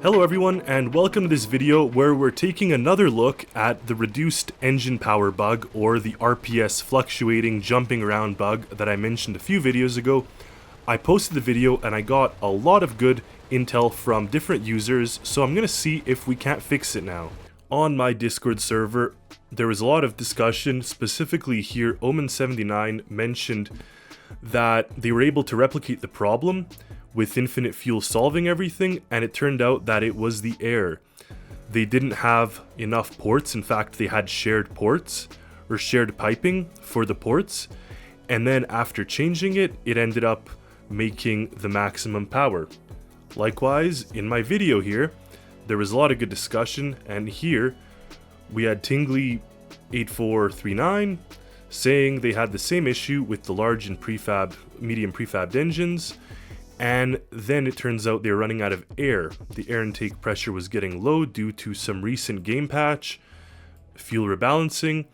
Hello everyone, and welcome to this video where we're taking another look at the reduced engine power bug, or the RPS fluctuating jumping around bug that I mentioned a few videos ago. I posted the video and I got a lot of good intel from different users, so I'm gonna see if we can't fix it now. On my Discord server, there was a lot of discussion. Specifically here, Omen79 mentioned that they were able to replicate the problem with infinite fuel solving everything, and it turned out that it was the air. They didn't have enough ports. In fact, they had shared ports or shared piping for the ports, and then after changing it, it ended up making the maximum power. Likewise, in my video here, there was a lot of good discussion, and here we had Tingley8439 saying they had the same issue with the large and medium prefabbed engines. And then it turns out they were running out of air. The air intake pressure was getting low due to some recent game patch, fuel rebalancing.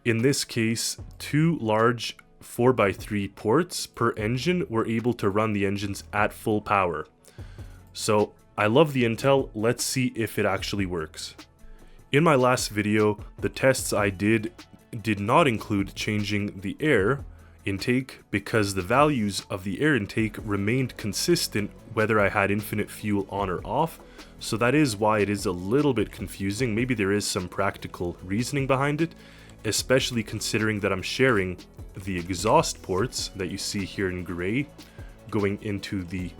In this case, two large 4x3 ports per engine were able to run the engines at full power. So I love the intel. Let's see if it actually works. In my last video, the tests I did not include changing the air intake because the values of the air intake remained consistent whether I had infinite fuel on or off, so that is why it is a little bit confusing. Maybe there is some practical reasoning behind it, especially considering that I'm sharing the exhaust ports that you see here in gray going into the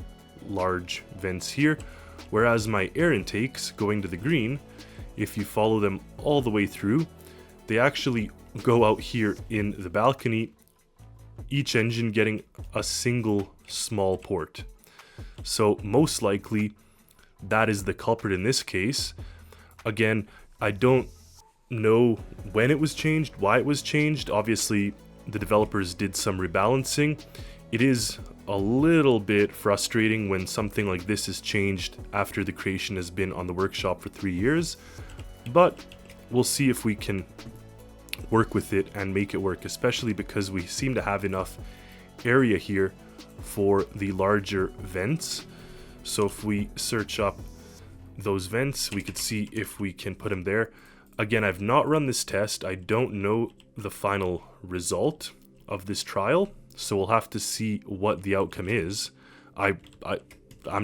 large vents here, whereas my air intakes going to the green, if you follow them all the way through, they actually go out here in the balcony, each engine getting a single small port. So most likely that is the culprit in this case. Again, I don't know when it was changed, why it was changed. Obviously the developers did some rebalancing. It is a little bit frustrating when something like this is changed after the creation has been on the workshop for 3 years, but we'll see if we can work with it and make it work, especially because we seem to have enough area here for the larger vents. So if we search up those vents, we could see if we can put them there. Again, I've not run this test. I don't know the final result of this trial, so we'll have to see what the outcome is. I'm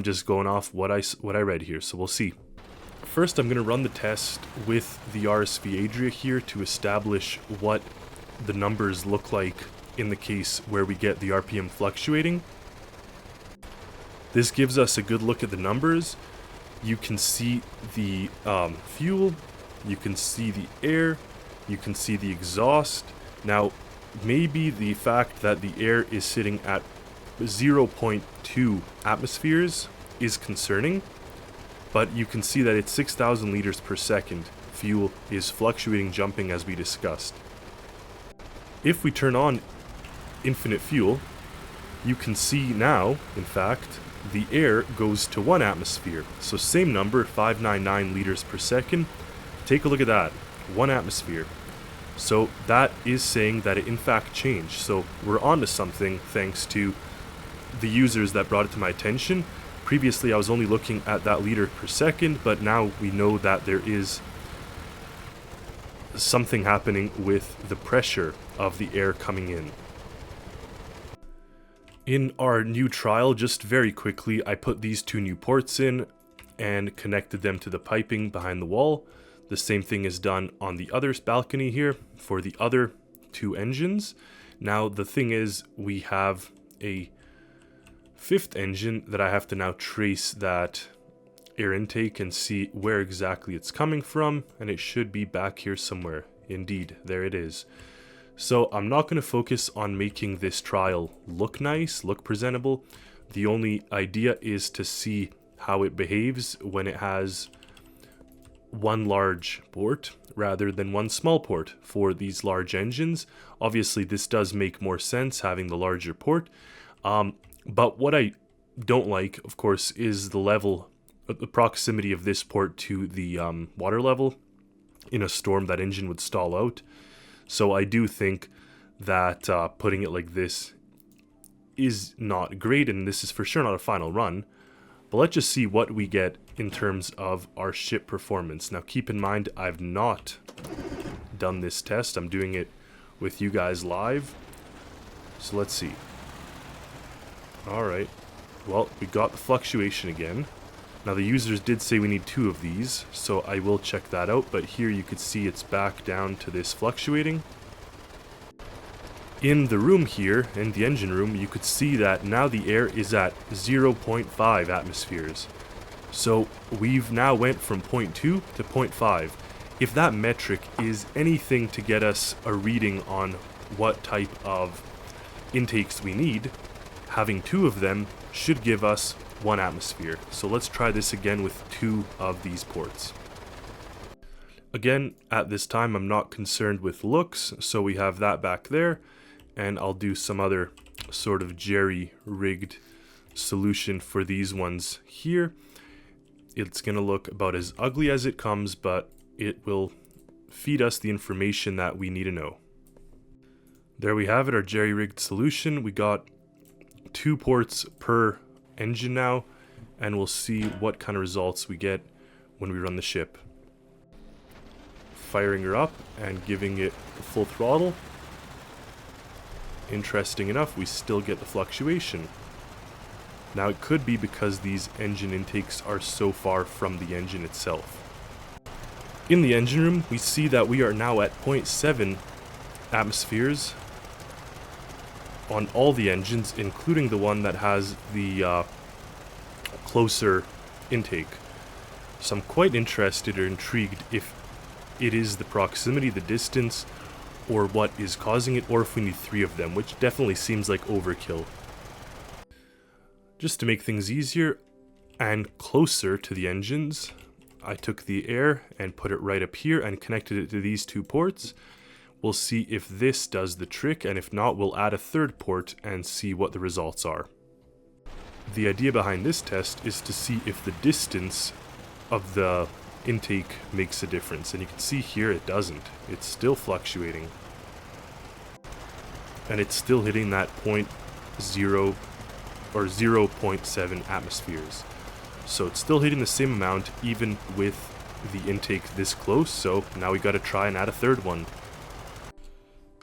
just going off what I read here, so we'll see. First, I'm going to run the test with the RSV Adria here to establish what the numbers look like in the case where we get the RPM fluctuating. This gives us a good look at the numbers. You can see the fuel, you can see the air, you can see the exhaust. Now, maybe the fact that the air is sitting at 0.2 atmospheres is concerning, but you can see that it's 6,000 liters per second. Fuel is fluctuating, jumping as we discussed. If we turn on infinite fuel, you can see now, in fact, the air goes to 1 atmosphere. So same number, 599 liters per second. Take a look at that, 1 atmosphere. So that is saying that it in fact changed. So we're on to something thanks to the users that brought it to my attention. Previously, I was only looking at that liter per second, but now we know that there is something happening with the pressure of the air coming in. In our new trial, just very quickly, I put these 2 new ports in and connected them to the piping behind the wall. The same thing is done on the other balcony here for the other 2 engines. Now, the thing is, we have a 5th engine that I have to now trace that air intake and see where exactly it's coming from, and it should be back here somewhere. Indeed, there it is. So I'm not going to focus on making this trial look nice, look presentable. The only idea is to see how it behaves when it has 1 large port rather than 1 small port for these large engines. Obviously this does make more sense having the larger port. But what I don't like, of course, is the proximity of this port to the water level. In a storm, that engine would stall out. So I do think that putting it like this is not great, and this is for sure not a final run. But let's just see what we get in terms of our ship performance. Now keep in mind, I've not done this test. I'm doing it with you guys live. So let's see. Alright. Well, we got the fluctuation again. Now the users did say we need 2 of these, so I will check that out. But here you could see it's back down to this fluctuating. In the room here, in the engine room, you could see that now the air is at 0.5 atmospheres. So we've now went from 0.2 to 0.5. If that metric is anything to get us a reading on what type of intakes we need, having 2 of them should give us 1 atmosphere. So let's try this again with 2 of these ports. Again, at this time I'm not concerned with looks, so we have that back there. And I'll do some other sort of jerry-rigged solution for these ones here. It's going to look about as ugly as it comes, but it will feed us the information that we need to know. There we have it, our jerry-rigged solution. We got 2 ports per engine now, and we'll see what kind of results we get when we run the ship. Firing her up and giving it full throttle. Interesting enough, we still get the fluctuation. Now it could be because these engine intakes are so far from the engine itself. In the engine room, we see that we are now at 0.7 atmospheres on all the engines, including the one that has the closer intake. So I'm quite interested or intrigued if it is the proximity, the distance, or what is causing it, or if we need 3 of them, which definitely seems like overkill. Just to make things easier and closer to the engines, I took the air and put it right up here and connected it to these 2 ports. We'll see if this does the trick, and if not, we'll add a 3rd port and see what the results are. The idea behind this test is to see if the distance of the intake makes a difference, and you can see here it doesn't. It's still fluctuating, and it's still hitting that 0.0 or 0.7 atmospheres. So it's still hitting the same amount even with the intake this close. So now we got to try and add a 3rd one.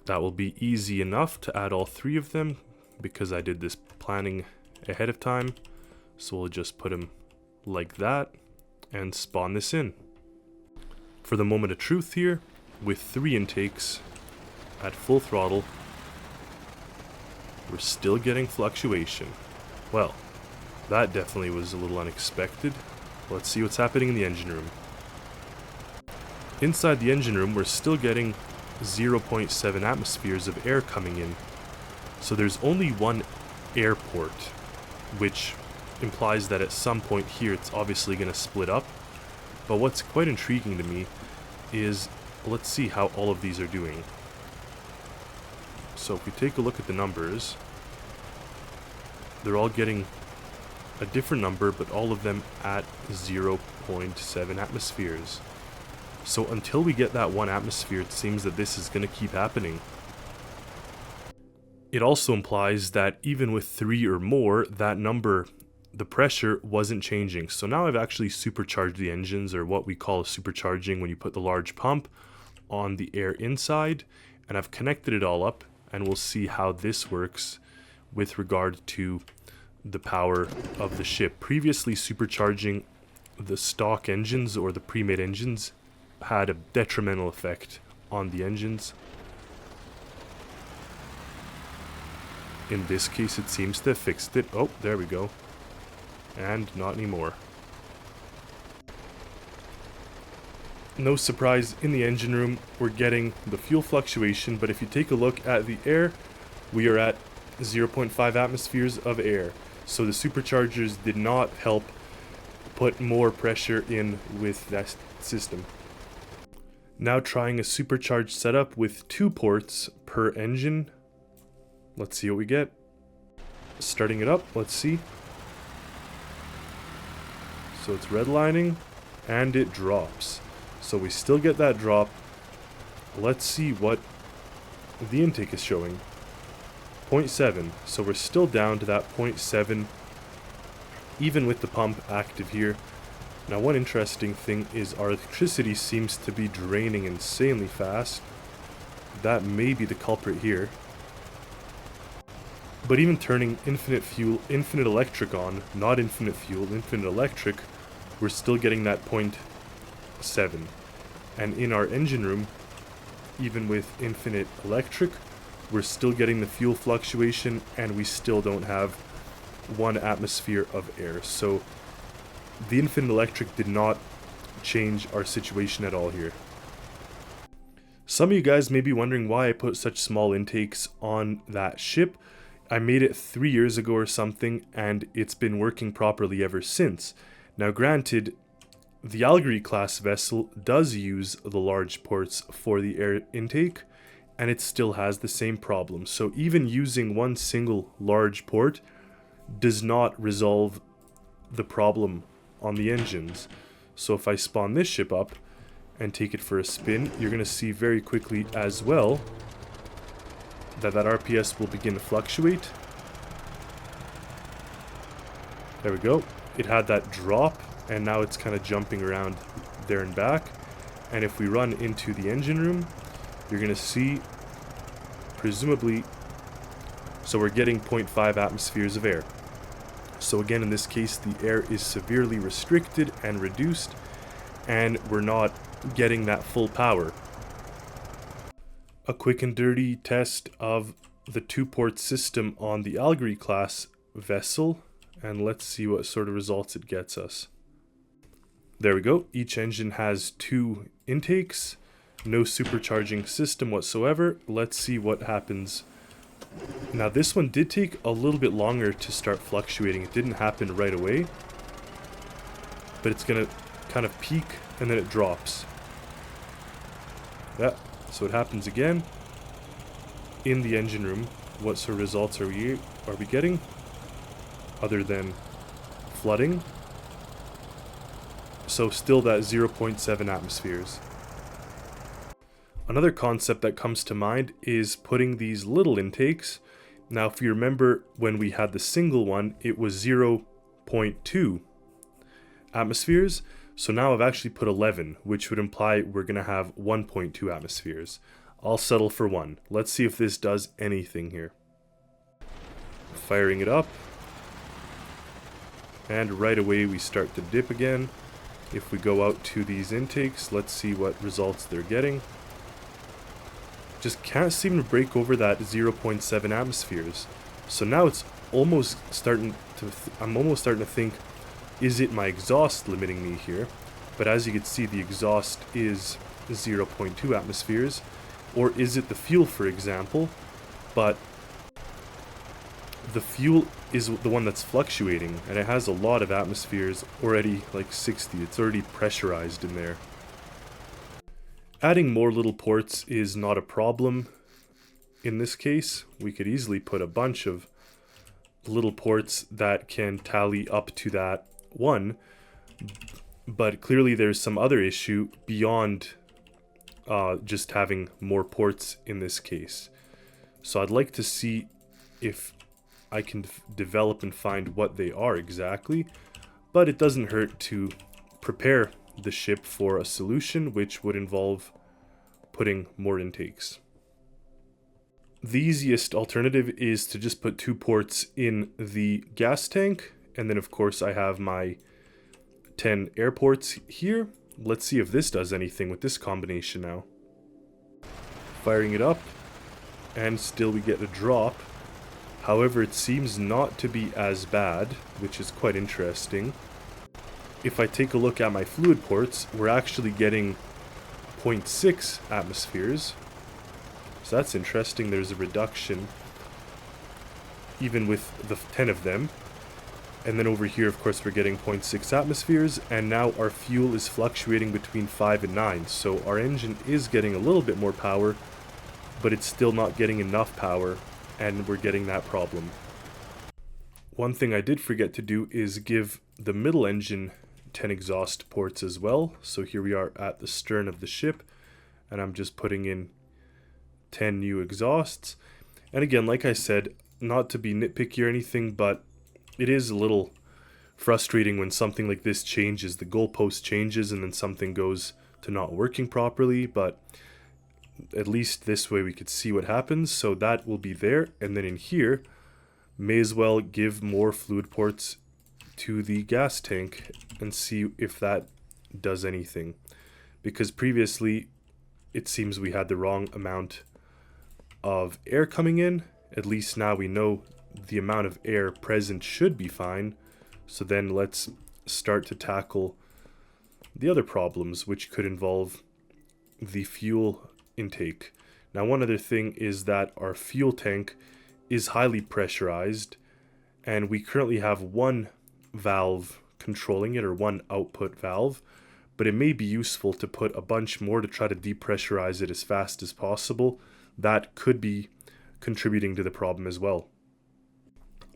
That will be easy enough to add all 3 of them because I did this planning ahead of time. So we'll just put them like that and spawn this in. For the moment of truth here, with 3 intakes at full throttle, we're still getting fluctuation. Well, that definitely was a little unexpected. Let's see what's happening in the engine room. Inside the engine room, we're still getting 0.7 atmospheres of air coming in. So there's only 1 air port, which implies that at some point here it's obviously going to split up. But what's quite intriguing to me is, let's see how all of these are doing. So if we take a look at the numbers, they're all getting a different number, but all of them at 0.7 atmospheres. So until we get that 1 atmosphere, it seems that this is going to keep happening. It also implies that even with 3 or more, that number, the pressure wasn't changing. So now I've actually supercharged the engines, or what we call supercharging when you put the large pump on the air inside, and I've connected it all up, and we'll see how this works with regard to the power of the ship. Previously, supercharging the stock engines or the pre-made engines had a detrimental effect on the engines. In this case, it seems to have fixed it. Oh, there we go. And not anymore. No surprise, in the engine room, we're getting the fuel fluctuation, but if you take a look at the air, we are at 0.5 atmospheres of air. So the superchargers did not help put more pressure in with that system. Now trying a supercharged setup with 2 ports per engine. Let's see what we get. Starting it up, let's see. So it's redlining, and it drops. So we still get that drop. Let's see what the intake is showing. 0.7, so we're still down to that 0.7 even with the pump active here. Now one interesting thing is our electricity seems to be draining insanely fast. That may be the culprit here. But even turning infinite fuel, infinite electric on, not infinite fuel, infinite electric, we're still getting that 0.7. And in our engine room, even with infinite electric, we're still getting the fuel fluctuation, and we still don't have 1 atmosphere of air. So the infinite electric did not change our situation at all here. Some of you guys may be wondering why I put such small intakes on that ship. I made it 3 years ago or something, and it's been working properly ever since. Now granted, the Algerie class vessel does use the large ports for the air intake, and it still has the same problem. So even using one single large port does not resolve the problem on the engines. So if I spawn this ship up and take it for a spin, you're going to see very quickly as well that RPS will begin to fluctuate. There we go. It had that drop, and now it's kind of jumping around there and back. And if we run into the engine room, you're going to see, presumably, so we're getting 0.5 atmospheres of air. So again, in this case, the air is severely restricted and reduced, and we're not getting that full power. A quick and dirty test of the 2-port system on the Algerie class vessel, and let's see what sort of results it gets us. There we go. Each engine has 2 intakes, no supercharging system whatsoever. Let's see what happens. Now this one did take a little bit longer to start fluctuating. It didn't happen right away, but it's gonna kind of peak and then it drops. Yeah, so it happens again. In the engine room, what sort of results are we getting other than flooding? So still that 0.7 atmospheres. Another concept that comes to mind is putting these little intakes. Now if you remember when we had the single one, it was 0.2 atmospheres. So now I've actually put 11, which would imply we're going to have 1.2 atmospheres. I'll settle for 1. Let's see if this does anything here. Firing it up. And right away we start to dip again. If we go out to these intakes, let's see what results they're getting. Just can't seem to break over that 0.7 atmospheres. So now it's almost starting to, I'm almost starting to think, is it my exhaust limiting me here? But as you can see, the exhaust is 0.2 atmospheres. Or is it the fuel, for example? But the fuel is the one that's fluctuating, and it has a lot of atmospheres already, like 60. It's already pressurized in there. Adding more little ports is not a problem in this case. We could easily put a bunch of little ports that can tally up to that 1, but clearly there's some other issue beyond just having more ports in this case. So I'd like to see if I can develop and find what they are exactly, but it doesn't hurt to prepare the ship for a solution, which would involve putting more intakes. The easiest alternative is to just put 2 ports in the gas tank, and then of course I have my 10 air ports here. Let's see if this does anything with this combination now. Firing it up, and still we get a drop. However, it seems not to be as bad, which is quite interesting. If I take a look at my fluid ports, we're actually getting 0.6 atmospheres. So that's interesting. There's a reduction even with the 10 of them. And then over here, of course, we're getting 0.6 atmospheres, and now our fuel is fluctuating between 5 and 9. So our engine is getting a little bit more power, but it's still not getting enough power, and we're getting that problem. One thing I did forget to do is give the middle engine 10 exhaust ports as well. So here we are at the stern of the ship, and I'm just putting in 10 new exhausts. And again, like I said, not to be nitpicky or anything, but it is a little frustrating when something like this changes, the goalpost changes and then something goes to not working properly, but at least this way we could see what happens. So that will be there, and then in here, may as well give more fluid ports to the gas tank and see if that does anything, because previously it seems we had the wrong amount of air coming in. At least now we know the amount of air present should be fine. So then let's start to tackle the other problems, which could involve the fuel intake. Now, one other thing is that our fuel tank is highly pressurized, and we currently have one valve controlling it, or one output valve, but it may be useful to put a bunch more to try to depressurize it as fast as possible. That could be contributing to the problem as well.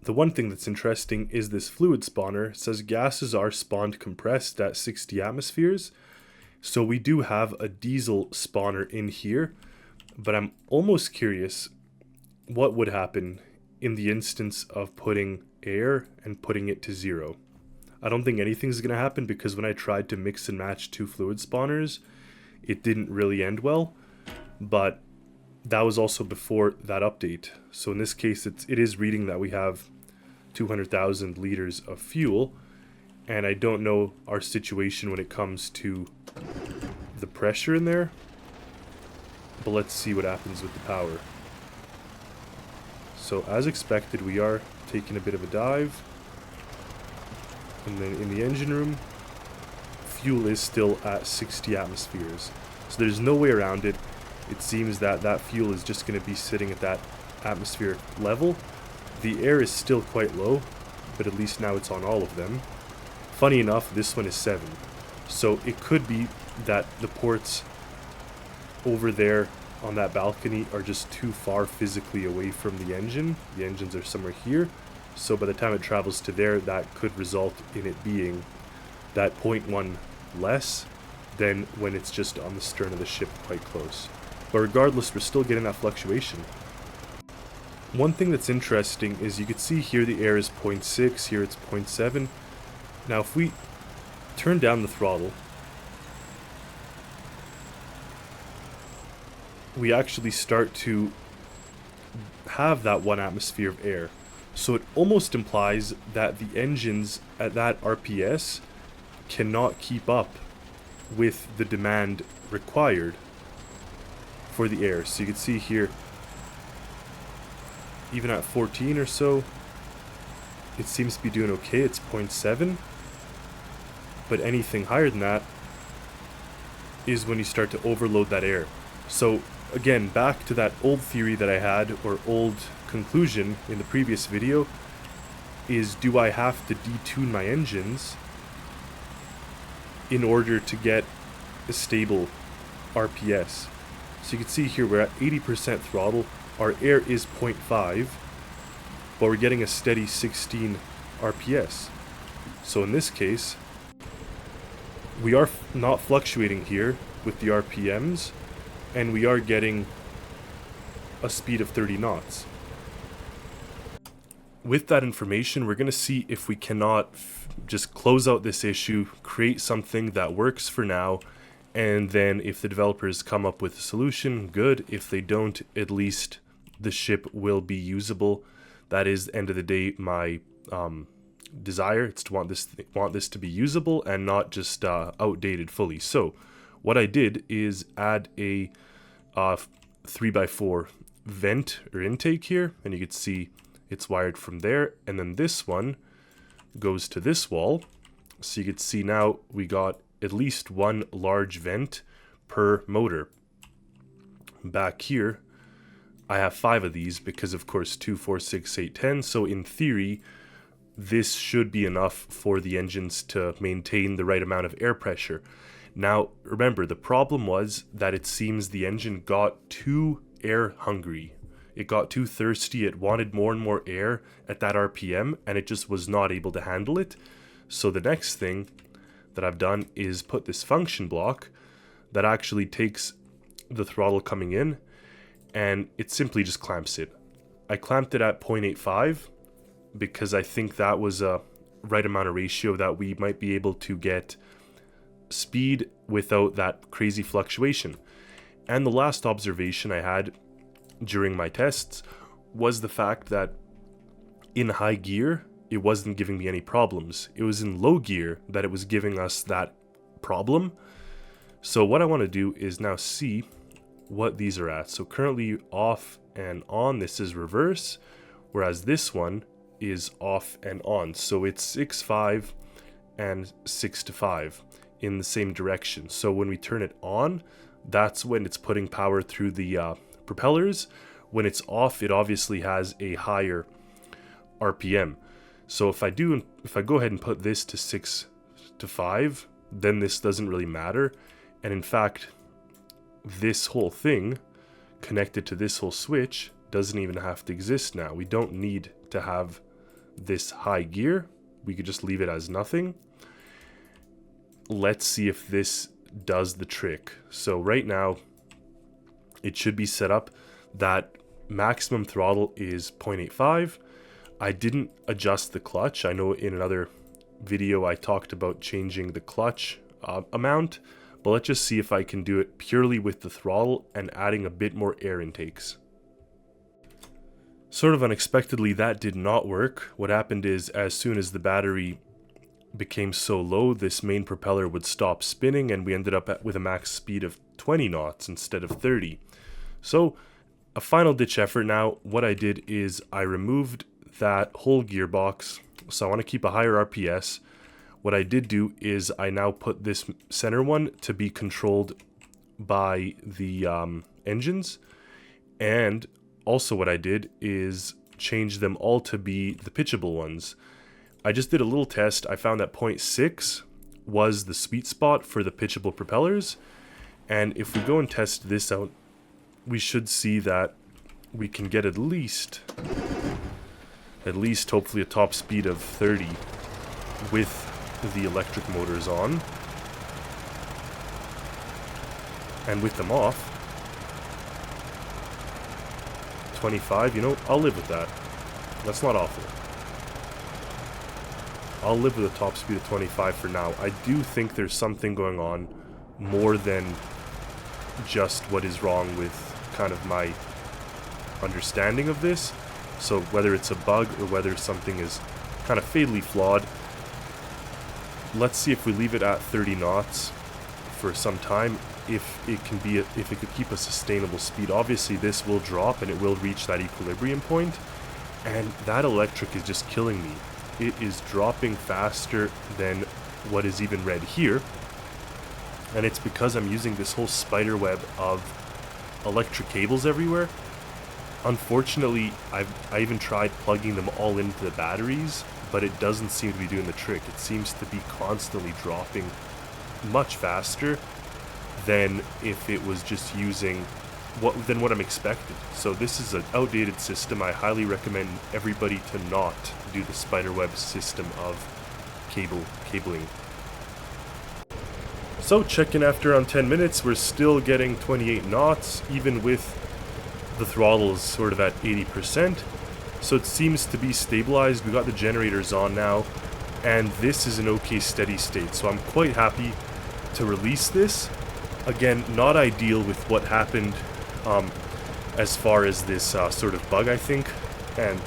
The one thing that's interesting is this fluid spawner. It says gases are spawned compressed at 60 atmospheres. So we do have a diesel spawner in here, but I'm almost curious what would happen in the instance of putting air and putting it to 0. I don't think anything's going to happen, because when I tried to mix and match two fluid spawners, it didn't really end well, but that was also before that update. So in this case, it is reading that we have 200,000 liters of fuel, and I don't know our situation when it comes to the pressure in there, but let's see what happens with the power. So as expected, we are taking a bit of a dive, and then in the engine room, fuel is still at 60 atmospheres, so there's no way around it. It seems that that fuel is just going to be sitting at that atmospheric level. The air is still quite low, but at least now it's on all of them. Funny enough, this one is 7. So it could be that the ports over there on that balcony are just too far physically away from the engine. The engines are somewhere here. So by the time it travels to there, that could result in it being that 0.1 less than when it's just on the stern of the ship quite close. But regardless, we're still getting that fluctuation. One thing that's interesting is you can see here the air is 0.6, here it's 0.7. Now if we turn down the throttle, we actually start to have that 1 atmosphere of air. So it almost implies that the engines at that RPS cannot keep up with the demand required for the air. So you can see here, even at 14 or so, it seems to be doing okay. It's 0.7, but anything higher than that is when you start to overload that air. So again, back to that old theory that I had, or old conclusion in the previous video, is do I have to detune my engines in order to get a stable RPS? So you can see here we're at 80% throttle, our air is 0.5, but we're getting a steady 16 RPS. So in this case, we are not fluctuating here with the RPMs, and we are getting a speed of 30 knots. With that information, we're going to see if we cannot just close out this issue, create something that works for now, and then if the developers come up with a solution, good. If they don't, at least the ship will be usable. That is, end of the day, my desire. It's to want this to be usable and not just outdated fully. So what I did is add a 3x4 vent or intake here, and you can see it's wired from there, and then this one goes to this wall. So you can see now we got at least one large vent per motor. Back here I have 5 of these because of course 2, 4, 6, 8, 10. So in theory this should be enough for the engines to maintain the right amount of air pressure. Now remember, the problem was that it seems the engine got too air hungry. It got too thirsty. It wanted more and more air at that RPM, and it just was not able to handle it. So the next thing that I've done is put this function block that actually takes the throttle coming in, and it simply just clamps it. I clamped it at 0.85 because I think that was a right amount of ratio that we might be able to get speed without that crazy fluctuation. And the last observation I had during my tests was the fact that in high gear, it wasn't giving me any problems. It was in low gear that it was giving us that problem. So what I want to do is now see what these are at. So currently off and on, this is reverse, whereas this one is off and on. So it's 6-5 and 6-5 in the same direction. So when we turn it on, that's when it's putting power through the propellers. When it's off, it obviously has a higher RPM. So if I go ahead and put this to 6-5, then this doesn't really matter. And in fact, this whole thing connected to this whole switch doesn't even have to exist now. We don't need to have this high gear. We could just leave it as nothing. Let's see if this does the trick. So right now, it should be set up that maximum throttle is 0.85. I didn't adjust the clutch. I know in another video I talked about changing the clutch amount, but let's just see if I can do it purely with the throttle and adding a bit more air intakes. Sort of unexpectedly, that did not work. What happened is, as soon as the battery became so low, this main propeller would stop spinning, and we ended up with a max speed of 20 knots instead of 30. So a final ditch effort now, what I did is I removed that whole gearbox. So I want to keep a higher RPS. What I did do is I now put this center one to be controlled by the engines, and also what I did is change them all to be the pitchable ones. I just did a little test. I found that 0.6 was the sweet spot for the pitchable propellers, and if we go and test this out, we should see that we can get at least hopefully a top speed of 30 with the electric motors on, and with them off 25. You know, I'll live with that. That's not awful. I'll live with a top speed of 25 for now. I do think there's something going on more than just what is wrong with kind of my understanding of this. So whether it's a bug or whether something is kind of fatally flawed, let's see if we leave it at 30 knots for some time, if it could keep a sustainable speed. Obviously this will drop and it will reach that equilibrium point, and that electric is just killing me. It is dropping faster than what is even read here, and it's because I'm using this whole spider web of electric cables everywhere. Unfortunately, I even tried plugging them all into the batteries, but it doesn't seem to be doing the trick. It seems to be constantly dropping much faster than if it was just using what I'm expected. So this is an outdated system. I highly recommend everybody to not do the spiderweb system of cabling. So checking after around 10 minutes, we're still getting 28 knots, even with the throttle is sort of at 80%. So it seems to be stabilized. We got the generators on now, and this is an okay steady state. So I'm quite happy to release this. Again, not ideal with what happened as far as this sort of bug, I think. And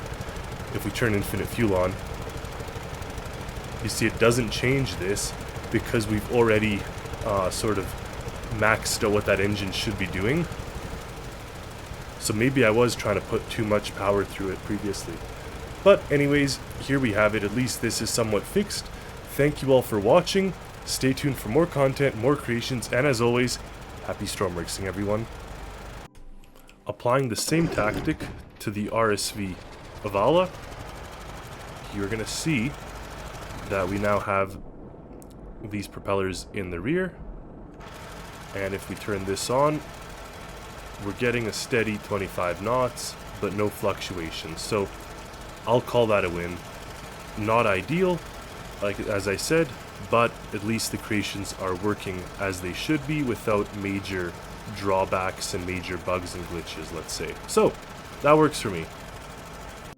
if we turn infinite fuel on, you see it doesn't change this because we've already sort of maxed out what that engine should be doing. So maybe I was trying to put too much power through it previously. But anyways, here we have it. At least this is somewhat fixed. Thank you all for watching. Stay tuned for more content, more creations, and as always, happy Stormworksing, everyone. Applying the same tactic to the RSV Avala, you're going to see that we now have these propellers in the rear. And if we turn this on, we're getting a steady 25 knots, but no fluctuations. So I'll call that a win. Not ideal, like as I said, but at least the creations are working as they should be without major drawbacks and major bugs and glitches, let's say. So that works for me.